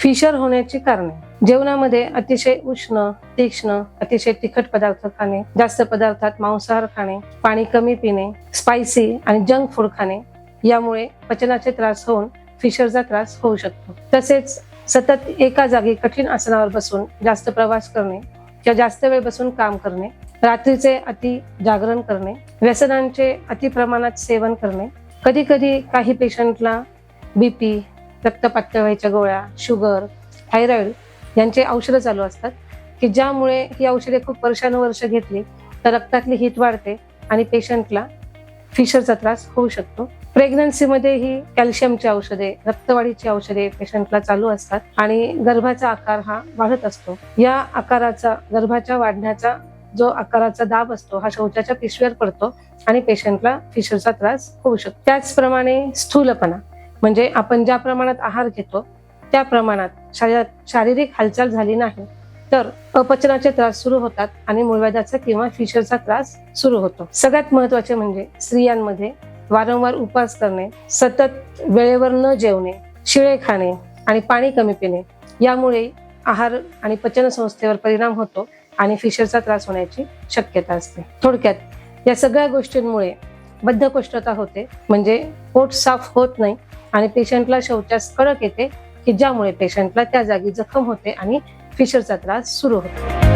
Fissure होण्याची कारणे: जेवणामध्ये अतिशय उष्ण, तीक्ष्ण, अतिशय तिखट पदार्थ खाणे, जास्त पदार्थात मांसाहार खाणे, पाणी कमी पिणे, स्पायसी आणि जंक फूड खाणे यामुळे पचनाचे त्रास होऊन फिशरचा त्रास होऊ शकतो. तसेच सतत एका जागी कठीण आसनावर बसून जास्त प्रवास करणे किंवा जास्त वेळ बसून काम करणे, रात्रीचे अति जागरण करणे, व्यसनांचे अति प्रमाणात सेवन करणे, कधी कधी काही पेशंटला बीपी, रक्त पातळ व्हायच्या गोळ्या, शुगर, थायरॉइड यांचे औषधं चालू असतात की ज्यामुळे ही औषधे खूप वर्षानुवर्ष घेतली तर रक्तातली हीट वाढते आणि पेशंटला फिशरचा त्रास होऊ शकतो. प्रेग्नन्सीमध्ये ही कॅल्शियमची औषधे, रक्तवाढीची औषधे पेशंटला चालू असतात आणि गर्भाचा आकार हा वाढत असतो. या आकाराचा, गर्भाच्या वाढण्याचा जो आकाराचा दाब असतो हा शौचाच्या पिशवीवर पडतो आणि पेशंटला फिशरचा त्रास होऊ शकतो. त्याचप्रमाणे स्थूलपणा म्हणजे आपण ज्या प्रमाणात आहार घेतो त्या प्रमाणात शारीरिक हालचाल झाली नाही तर अपचनाचे त्रास सुरू होतात आणि मूळव्याधाचा किंवा फिशरचा त्रास सुरू होतो. सगळ्यात महत्त्वाचे म्हणजे स्त्रियांमध्ये वारंवार उपवास करणे, सतत वेळेवर न जेवणे, शिळे खाणे आणि पाणी कमी पिणे यामुळे आहार आणि पचन संस्थेवर परिणाम होतो आणि फिशरचा त्रास होण्याची शक्यता असते. थोडक्यात या सगळ्या गोष्टींमुळे बद्धकोष्ठता होते, म्हणजे पोट साफ होत नाही आणि पेशंटला शौचास कडक येते की ज्यामुळे पेशंटला त्या जागी जखम होते आणि फिशरचा त्रास सुरू होतो.